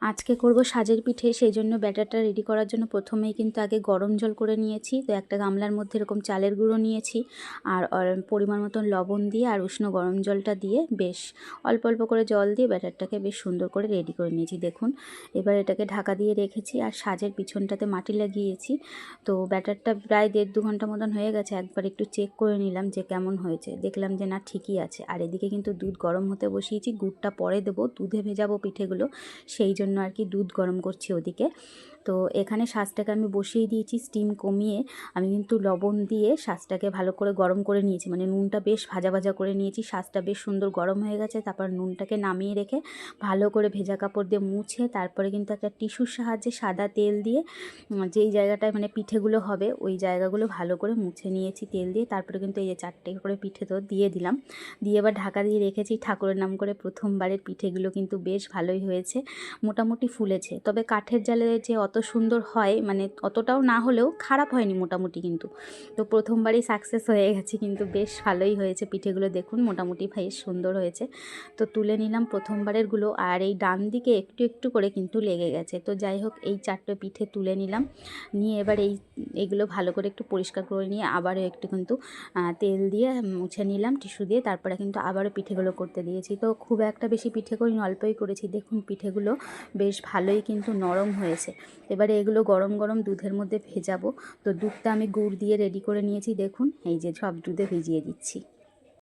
আজকে করব সাজের পিঠে, সেই জন্য ব্যাটারটা রেডি করার জন্য প্রথমেই কিন্তু আগে গরম জল করে নিয়েছি। তো একটা গামলার মধ্যে এরকম চালের গুঁড়ো নিয়েছি আর পরিমাণ মতন লবণ দিয়ে আর উষ্ণ গরম জলটা দিয়ে বেশ অল্প অল্প করে জল দিয়ে ব্যাটারটাকে বেশ সুন্দর করে রেডি করে নিয়েছি। দেখুন, এবার এটাকে ঢাকা দিয়ে রেখেছি আর সাজের পিছনটাতে মাটি লাগিয়েছি। তো ব্যাটারটা প্রায় 1.5-2 ঘন্টা মতন হয়ে গেছে। একবার একটু চেক করে নিলাম যে কেমন হয়েছে, দেখলাম যে না ঠিকই আছে। আর এদিকে কিন্তু দুধ গরম হতে বসিয়েছি, গুড়টা পরে দেবো, দুধে ভেজাবো পিঠেগুলো, সেই জন্য আর কি দুধ গরম করছি ওদিকে। তো এখানে শাঁসটাকে আমি বসিয়ে দিয়েছি, স্টিম কমিয়ে আমি কিন্তু লবণ দিয়ে শাঁসটাকে ভালো করে গরম করে নিয়েছি, মানে নুনটা বেশ ভাজা ভাজা করে নিয়েছি। শাঁসটা বেশ সুন্দর গরম হয়ে গেছে, তারপর নুনটাকে নামিয়ে রেখে ভালো করে ভেজা কাপড় দিয়ে মুছে তারপরে কিন্তু একটা টিস্যুর সাহায্যে সাদা তেল দিয়ে যেই জায়গাটায় মানে পিঠেগুলো হবে ওই জায়গাগুলো ভালো করে মুছে নিয়েছি তেল দিয়ে। তারপরে কিন্তু এই যে 4টে করে পিঠে তো দিয়ে দিলাম, দিয়ে এবার ঢাকা দিয়ে রেখেছি। ঠাকুরের নাম করে প্রথমবারের পিঠেগুলো কিন্তু বেশ ভালোই হয়েছে, মোটামুটি ফুলেছে। তবে কাঠের জালে যে অত সুন্দর হয় মানে অতটাও না হলেও খারাপ হয়নি মোটামুটি, কিন্তু তো প্রথমবারই সাকসেস হয়ে গেছে, কিন্তু বেশ ভালোই হয়েছে পিঠেগুলো। দেখুন মোটামুটি বেশ সুন্দর হয়েছে। তো তুলে নিলাম প্রথমবারেরগুলো, আর এই ডান দিকে একটু একটু করে কিন্তু লেগে গেছে। তো যাই হোক, এই 4টে পিঠে তুলে নিলাম, নিয়ে এবার এইগুলো ভালো করে একটু পরিষ্কার করে নিয়ে আবারও একটু কিন্তু তেল দিয়ে মুছে নিলাম টিস্যু দিয়ে। তারপরে কিন্তু আবারও পিঠেগুলো করতে দিয়েছি। তো খুব একটা বেশি পিঠে করিনি, অল্পই করেছি। দেখুন পিঠেগুলো বেশ ভালোই কিন্তু নরম হয়েছে। এবারে এগুলো গরম গরম দুধের মধ্যে ভেজাবো। তো দুধটা আমি গুড় দিয়ে রেডি করে নিয়েছি, দেখুন এই যে সব দুধে ভিজিয়ে দিচ্ছি।